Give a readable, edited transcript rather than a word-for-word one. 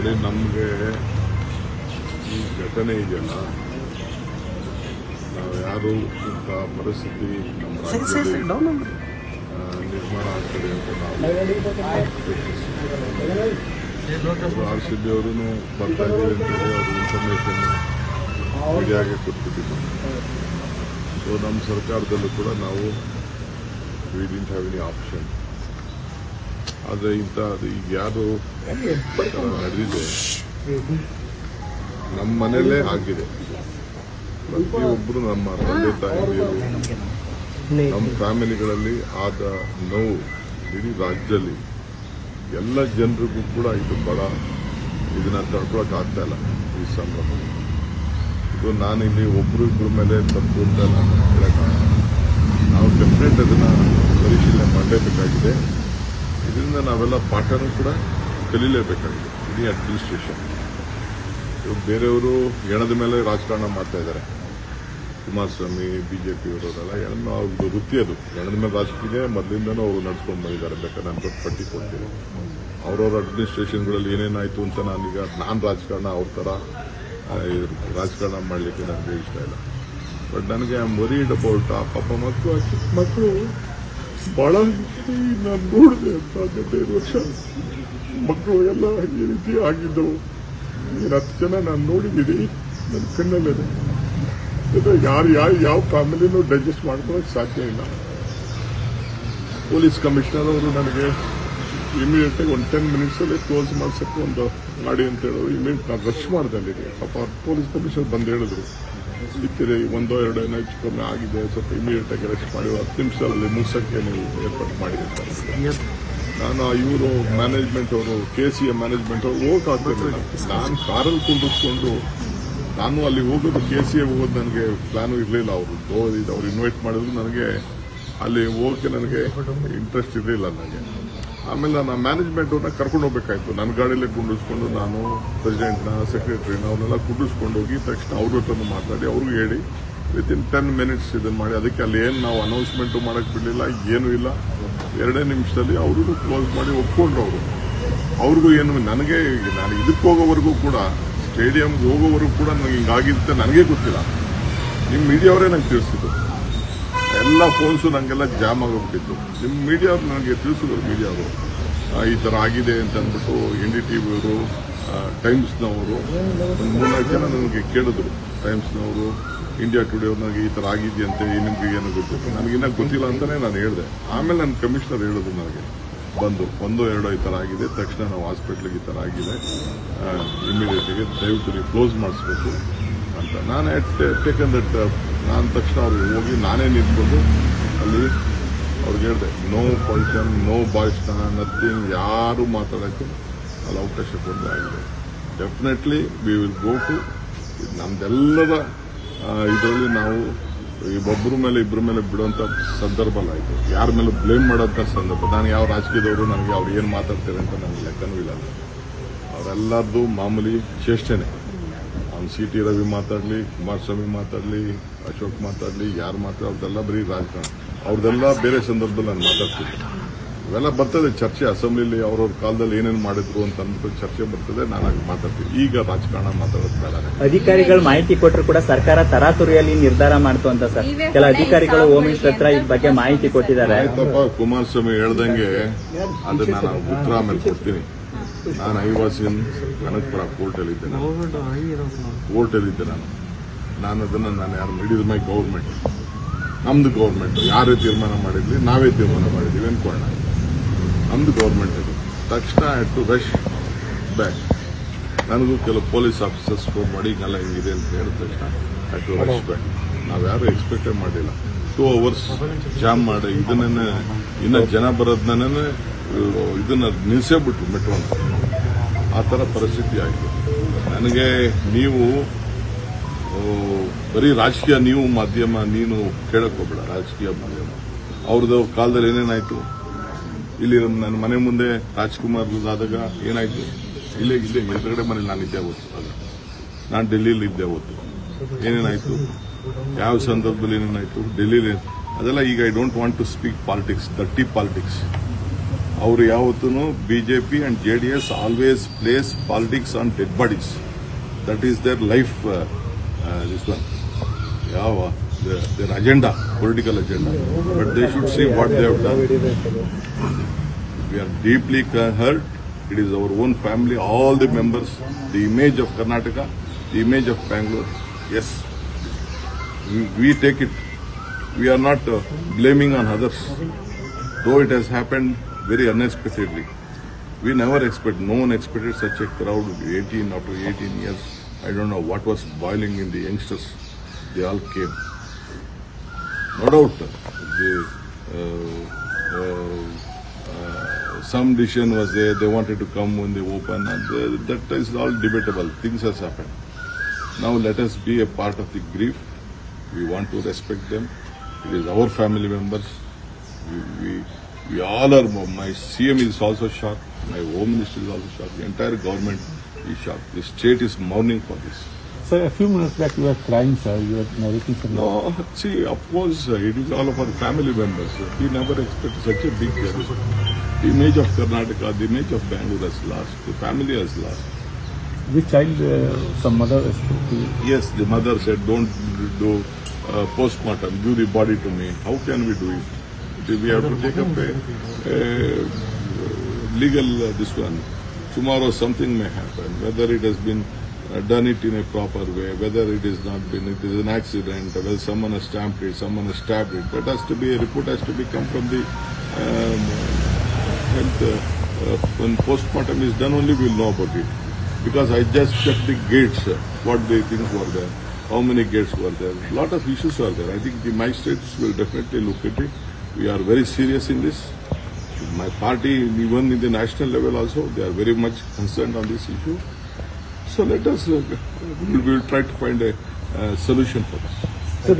ನೋಡಿ, ನಮಗೆ ಈ ಘಟನೆ ಇದೆಯಲ್ಲ, ನಾವು ಯಾರು ಇಂಥ ಪರಿಸ್ಥಿತಿ ನಮ್ಮ ರಾಜ್ಯದಲ್ಲಿ ನಿರ್ಮಾಣ ಆಗ್ತದೆ ಅಂತ ನಾವು RCB ಅವರು ಬರ್ತಾ ಇದ್ದೀವಿ ಅಂತೇಳಿ ಅವರು ಇನ್ಫಾರ್ಮೇಶನ್ ಮೀಡಿಯಾಗೆ ಕೊಟ್ಬಿಟ್ಟಿದ್ದು. ಸೊ ನಮ್ಮ ಸರ್ಕಾರದಲ್ಲೂ ಕೂಡ ನಾವು we didn't have any option. ಆದರೆ ಇಂಥದ್ದು ಈಗ ಯಾರು ನಡೆದಿದೆ ನಮ್ಮ ಮನೆಯಲ್ಲೇ ಆಗಿದೆ. ಪ್ರತಿಯೊಬ್ಬರು ನಮ್ಮ ತಂದೆ ತಾಯಿಯರು ನಮ್ಮ ಫ್ಯಾಮಿಲಿಗಳಲ್ಲಿ ಆದ ನೋವು ಇಡೀ ರಾಜ್ಯದಲ್ಲಿ ಎಲ್ಲ ಜನರಿಗೂ ಕೂಡ ಇದು ಬಹಳ ಇದನ್ನ ತಡ್ಕೊಳಕ್ ಆಗ್ತಾ ಇಲ್ಲ. ಈ ಸಂಭ್ರಮ ಇದು ನಾನಿಲ್ಲಿ ಒಬ್ಬರಿಬ್ಬರ ಮೇಲೆ ತಪ್ಪು ಅಂತ ನಾನು ಹೇಳಕ್ಕಾಗಲ್ಲ. ನಾವು ಡೆಫಿನೆಟ್ ಅದನ್ನ ಪರಿಶೀಲನೆ ಮಾಡಲೇಬೇಕಾಗಿದೆ. ಇದರಿಂದ ನಾವೆಲ್ಲ ಪಾಠನೂ ಕೂಡ ಕಲೀಲೇಬೇಕಾಗಿದೆ. ಇಡೀ ಅಡ್ಮಿನಿಸ್ಟ್ರೇಷನ್ ಬೇರೆಯವರು ಹೆಣದ ಮೇಲೆ ರಾಜಕಾರಣ ಮಾಡ್ತಾ ಇದ್ದಾರೆ. ಕುಮಾರಸ್ವಾಮಿ, ಬಿಜೆಪಿ ಅವರೆಲ್ಲ ಅವ್ರದ್ದು ವೃತ್ತಿ ಅದು. ಹೆಣದ ಮೇಲೆ ರಾಜಕೀಯ ಮೊದಲಿಂದನೂ ಅವರು ನಡ್ಸ್ಕೊಂಡು ಬಂದಿದ್ದಾರೆ. ಬೇಕಾದ್ರೆ ನಾನು ದೊಡ್ಡ ಪಟ್ಟಿ ಕೊಡ್ತೀನಿ. ಅವ್ರವ್ರ ಅಡ್ಮಿನಿಸ್ಟ್ರೇಷನ್ಗಳಲ್ಲಿ ಏನೇನಾಯಿತು ಅಂತ ನಾನು ರಾಜಕಾರಣ ಅವ್ರ ಥರ ರಾಜಕಾರಣ ಮಾಡಲಿಕ್ಕೆ ನನಗೆ ಇಷ್ಟ ಇಲ್ಲ. ಬಟ್ ನನಗೆ ಐ ಆಮ್ ವರಿಡ್ ಅಬೌಟ್ ಆ ಪಾಪ ಮಕ್ಕಳು ಬಹಳ ನಾನು ನೋಡಿದೆ ಅಂತ 15 ವರ್ಷ ಮಕ್ಕಳು ಎಲ್ಲ ಈ ರೀತಿ ಆಗಿದ್ದವು. 10 ಜನ ನಾನು ನೋಡಿದ್ದೀನಿ ನನ್ನ ಕಣ್ಣಲ್ಲೇ. ಯಾರು ಯಾವ ಫ್ಯಾಮಿಲಿನೂ ಡೈಜೆಸ್ಟ್ ಮಾಡ್ಕೊಳ್ಳೋಕೆ ಸಾಧ್ಯ ಇಲ್ಲ. ಪೊಲೀಸ್ ಕಮಿಷನರ್ ಅವರು ನನಗೆ ಇಮಿಡಿಯೇಟ್ ಆಗಿ ಒಂದು 10 ಮಿನಿಟ್ಸಲ್ಲಿ ಕ್ಲೋಸ್ ಮಾಡ್ಸಕ್ಕೆ ಒಂದು ಮಾಡಿ ಅಂತ ಹೇಳೋರು. ಇಮಿಡಿಯೇಟ್ ನಾನು ರಶ್ ಮಾಡಿದೆ ಅಲ್ಲಿಗೆ. ಪಾಪ ಪೊಲೀಸ್ ಕಮಿಷನರ್ ಬಂದು ಹೇಳಿದ್ರು, ಇತ್ತಿರಿ 1-2 ಏನೋ ಹೆಚ್ಚು ಕಮ್ಮಿ ಆಗಿದೆ, ಸ್ವಲ್ಪ ಇಮಿಡಿಯೇಟ್ ಆಗಿ ರೆಸ್ಟ್ ಮಾಡಿ 10 ನಿಮಿಷದಲ್ಲಿ ಮುಗಿಸೋಕ್ಕೆ ನೀವು ಏರ್ಪಾಟ್ ಮಾಡಿ ಅಂತ. ನಾನು ಇವರು ಮ್ಯಾನೇಜ್ಮೆಂಟ್ ಅವರು KCA ಮ್ಯಾನೇಜ್ಮೆಂಟ್ ಅವರು ಹೋಗಕ್ಕಾಗ್ತಿರಲಿಲ್ಲ. ನಾನು ಕಾರಲ್ಲಿ ಕುಂಡಿಸ್ಕೊಂಡು ನಾನು ಅಲ್ಲಿ ಹೋಗೋದು KCA ಹೋಗೋದು ನನಗೆ ಪ್ಲಾನು ಇರಲಿಲ್ಲ. ಅವ್ರು ಇನ್ವೈಟ್ ಮಾಡಿದ್ರು. ನನಗೆ ಅಲ್ಲಿ ಹೋಗೋಕ್ಕೆ ನನಗೆ ಇಂಟ್ರೆಸ್ಟ್ ಇರಲಿಲ್ಲ ನನಗೆ. ಆಮೇಲೆ ನಾನು ಮ್ಯಾನೇಜ್ಮೆಂಟ್ ಅವ್ರನ್ನ ಕರ್ಕೊಂಡು ಹೋಗ್ಬೇಕಾಯ್ತು. ನನ್ನ ಗಾಡಿಯಲ್ಲೇ ಕುಂಡಿಸ್ಕೊಂಡು ನಾನು ಪ್ರೆಸಿಡೆಂಟ್ನ, ಸೆಕ್ರೆಟರಿನ ಅವ್ರನ್ನೆಲ್ಲ ಕುಂಡಿಸ್ಕೊಂಡು ಹೋಗಿ ತಕ್ಷಣ ಅವ್ರ ಹತ್ರ ಮಾತಾಡಿ ಅವ್ರಿಗೂ ಹೇಳಿ ವಿತಿನ್ 10 ಮಿನಿಟ್ಸ್ ಇದನ್ನು ಮಾಡಿ. ಅದಕ್ಕೆ ಅಲ್ಲಿ ಏನು ನಾವು ಅನೌನ್ಸ್ಮೆಂಟು ಮಾಡೋಕ್ಕೆ ಬಿಡಲಿಲ್ಲ, ಏನೂ ಇಲ್ಲ. 2 ನಿಮಿಷದಲ್ಲಿ ಅವ್ರಿಗೂ ಕ್ಲೋಸ್ ಮಾಡಿ ಒಪ್ಕೊಂಡ್ರು ಅವರು. ಅವ್ರಿಗೂ ಏನು ನನಗೆ ನಾನು ಇದಕ್ಕೆ ಹೋಗೋವರೆಗೂ ಕೂಡ, ಸ್ಟೇಡಿಯಂಗೆ ಹೋಗೋವರೆಗೂ ಕೂಡ ನನಗೆ ಹಿಂಗಾಗಿರುತ್ತೆ ನನಗೆ ಗೊತ್ತಿಲ್ಲ. ನಿಮ್ಮ ಮೀಡಿಯಾವರೇ ನಂಗೆ ತಿಳಿಸಿದ್ರು. ಎಲ್ಲ ಫೋನ್ಸು ನನಗೆಲ್ಲ ಜಾಮ್ ಆಗೋಗ್ಬಿಟ್ಟಿತ್ತು. ನಿಮ್ಮ ಮೀಡಿಯಾವ್ರು ನನಗೆ ತಿಳಿಸಿದ್ರು. ಮೀಡಿಯಾವರು ಈ ಥರ ಆಗಿದೆ ಅಂತ ಅಂದ್ಬಿಟ್ಟು NDTV ಅವರು, ಟೈಮ್ಸ್ನವರು ಒಂದು 3-4 ಜನ ನನಗೆ ಕೇಳಿದ್ರು. ಟೈಮ್ಸ್ನವರು, ಇಂಡಿಯಾ ಟುಡೇ ಅವ್ರು ನನಗೆ ಈ ಥರ ಆಗಿದೆಯಂತೆ, ನಿಮ್ಗೆ ಏನು ಗೊತ್ತಿತ್ತು? ನನಗಿನ್ನ ಗೊತ್ತಿಲ್ಲ ಅಂತಲೇ ನಾನು ಹೇಳಿದೆ. ಆಮೇಲೆ ನನ್ನ ಕಮಿಷನರ್ ಹೇಳಿದ್ರು ನನಗೆ ಬಂದು 1-2 ಈ ಥರ ಆಗಿದೆ, ತಕ್ಷಣ ನಾವು ಹಾಸ್ಪಿಟ್ಲಿಗೆ ಈ ಥರ ಆಗಿದೆ, ಇಮಿಡಿಯೇಟಾಗಿ ದಯವಿಟ್ಟು ನೀವು ಕ್ಲೋಸ್ ಮಾಡಿಸ್ಬೇಕು ಅಂತ. ನಾನು ಟೇಕನ್ ದಟ್. ನಾನು ತಕ್ಷಣ ಅವ್ರಿಗೆ ಹೋಗಿ ನಾನೇ ನಿಂತ್ಕೊಂಡು ಅಲ್ಲಿ ಅವ್ರಿಗೆ ಹೇಳಿದೆ, ನೋ ಫಂಕ್ಷನ್, ನೋ ಭಾಷಣ, ನಥಿಂಗ್, ಯಾರು ಮಾತಾಡೋಕ್ಕೆ ಅಲ್ಲಿ ಅವಕಾಶ ಕೊಡದೆ ಆಗಿದೆ. Definitely we will go to ನಮ್ದೆಲ್ಲರ ಇದರಲ್ಲಿ ನಾವು ಒಬ್ಬರ ಮೇಲೆ ಇಬ್ಬರ ಮೇಲೆ ಬಿಡುವಂಥ ಸಂದರ್ಭ ಆಯಿತು. ಯಾರ ಮೇಲೆ ಬ್ಲೇಮ್ ಮಾಡೋಂಥ ಸಂದರ್ಭ. ನಾನು ಯಾವ ರಾಜಕೀಯದವರು ನನಗೆ ಅವ್ರು ಏನು ಮಾತಾಡ್ತಾರೆ ಅಂತ ನನಗೆ ಲೆಕ್ಕನೂ ಇಲ್ಲ. ಅವರೆಲ್ಲರದು ಮಾಮೂಲಿ ಚೇಷ್ಟೆನೆ. ಅವ್ನು CT ರವಿ ಮಾತಾಡಲಿ, ಕುಮಾರಸ್ವಾಮಿ ಮಾತಾಡಲಿ, ಅಶೋಕ್ ಮಾತಾಡಲಿ, ಯಾರು ಮಾತಾಡಲಿ, ಅವ್ರದ್ದೆಲ್ಲ ಬರೀ ರಾಜಕಾರಣ. ಅವ್ರದ್ದೆಲ್ಲ ಬೇರೆ ಸಂದರ್ಭದಲ್ಲಿ ನಾನು ಮಾತಾಡ್ತಿದ್ದೆ. ಇವೆಲ್ಲ ಬರ್ತದೆ ಚರ್ಚೆ. ಅಸೆಂಬ್ಲಿಲಿ ಅವ್ರವ್ರ ಕಾಲದಲ್ಲಿ ಏನೇನು ಮಾಡಿದ್ರು ಅಂತ ಅಂದ್ಬಿಟ್ಟು ಚರ್ಚೆ ಬರ್ತದೆ. ನಾನು ಮಾತಾಡ್ತೀನಿ. ಈಗ ರಾಜಕಾರಣ ಮಾತಾಡೋದು ಬೇಡ. ಅಧಿಕಾರಿಗಳು ಮಾಹಿತಿ ಕೊಟ್ಟರು ಕೂಡ ಸರ್ಕಾರ ತರಾತುರಿಯಲ್ಲಿ ನಿರ್ಧಾರ ಮಾಡ್ತು ಅಂತ ಸರ್ ಕೆಲ ಅಧಿಕಾರಿಗಳು ಹೋಮ್ ಮಿನಿಸ್ಟರ್ ಹತ್ರ ಈ ಬಗ್ಗೆ ಮಾಹಿತಿ ಕೊಟ್ಟಿದ್ದಾರೆ. ಆಯ್ತಪ್ಪ, ಕುಮಾರಸ್ವಾಮಿ ಹೇಳ್ದಂಗೆ ಅದನ್ನ ನಾನು ಉತ್ತರ ಆಮೇಲೆ ಕೊಡ್ತೀನಿ. ನಾನು ಐವಾಸಿನ್ ಕನಕಪುರ ಕೋರ್ಟಲ್ಲಿದ್ದೆ. ನಾನು ಅದನ್ನು ಯಾರು ಹಿಡಿದ ಮೈ ಗೌರ್ಮೆಂಟ್, ನಮ್ದು ಗೌರ್ಮೆಂಟ್ ಯಾರೇ ತೀರ್ಮಾನ ಮಾಡಿದ್ವಿ, ನಾವೇ ತೀರ್ಮಾನ ಮಾಡಿದ್ದೀವಿ ಅನ್ಕೊಳ್ಳೋಣ. ನಮ್ದು ಗೌರ್ಮೆಂಟ್ ಇದು. ತಕ್ಷಣ ಟು ರಶ್ ಬ್ಯಾಕ್. ನನಗೂ ಕೆಲವು ಪೊಲೀಸ್ ಆಫೀಸರ್ಸ್ ಫೋನ್ ಮಾಡಿ ಹಿಂಗೆಲ್ಲ ಹಿಂಗಿದೆ ಅಂತ ಹೇಳಿದ ತಕ್ಷಣ ಟು ರಶ್ ಬ್ಯಾಕ್. ನಾವ್ಯಾರು ಎಕ್ಸ್ಪೆಕ್ಟೇ ಮಾಡಿಲ್ಲ. 2 hours ಜಾಮ್ ಮಾಡಿ ಇದನ್ನೇ ಇನ್ನು ಜನ ಬರೋದನ್ನೇ ಇದನ್ನ ನಿಲ್ಲಿಸೇಬಿಟ್ರು ಮೆಟ್ರೋನ. ಆ ಥರ ಪರಿಸ್ಥಿತಿ ಆಯಿತು. ನನಗೆ ನೀವು ಬರೀ ರಾಜಕೀಯ, ನೀವು ಮಾಧ್ಯಮ, ನೀನು ಕೇಳಕ್ ಹೋಗ್ಬೇಡ. ರಾಜಕೀಯ ಮಾಧ್ಯಮ ಅವ್ರದ್ದು ಕಾಲದಲ್ಲಿ ಏನೇನಾಯ್ತು, ಇಲ್ಲಿ ನನ್ನ ಮನೆ ಮುಂದೆ ರಾಜ್ಕುಮಾರ್ ಆದಾಗ ಏನಾಯ್ತು, ಇಲ್ಲೇ ಎದುರುಗಡೆ ಮನೇಲಿ ನಾನಿದ್ದೆ ಅವತ್ತು. ನಾನು ಡೆಲ್ಲಿಯಲ್ಲಿ ಇದ್ದೆ ಅವತ್ತು. ಏನೇನಾಯ್ತು, ಯಾವ ಸಂದರ್ಭದಲ್ಲಿ ಏನೇನಾಯ್ತು ಡೆಲ್ಲಿಲಿ, ಅದೆಲ್ಲ ಈಗ I don't want to speak politics, ದಟ್ಟಿ ಪಾಲಿಟಿಕ್ಸ್. ಅವರು ಯಾವತ್ತೂ BJP and JDS always plays politics on dead bodies. That is their life. This one ಯಾವ their agenda, political agenda, but they should see what they have done. We are deeply hurt. It is our own family, all the members, the image of Karnataka, the image of Bangalore. Yes, we take it. We are not blaming on others, though it has happened very unexpectedly. We never expect, no one expected such a crowd. 18 after 18 years, I don't know what was boiling in the youngsters. They all came. No doubt, some decision was there. They wanted to come when they open, and that is all debatable. Things has happened. Now let us be a part of the grief. We want to respect them. It is our family members. We all are. My CM is also shocked. My Home Minister is also shocked. The entire government is shocked. The state is mourning for this. Sir, a few minutes back you were crying, sir. You were narrating something. No, see, of course, it is all of our family members. We never expected such a big gesture. The image of Karnataka, the image of Bangalore has lost. The family has lost. Which child, some mother spoke to you? Yes, the mother said, don't do postmortem, give the body to me. How can we do it? We have to take up a legal this one. Tomorrow something may happen, whether it has been done it in a proper way, whether it is not been, it is an accident, whether someone has stamped it, someone has stabbed it. That has to be, a report has to be come from the health. When postmortem is done, only we will know about it. Because I just checked the gates, what the things were there, how many gates were there. A lot of issues are there. I think the magistrates will definitely look at it. We are very serious in this. My party, even in the national level also, they are very much concerned on this issue. So let us, we will try to find a solution for this. Sir,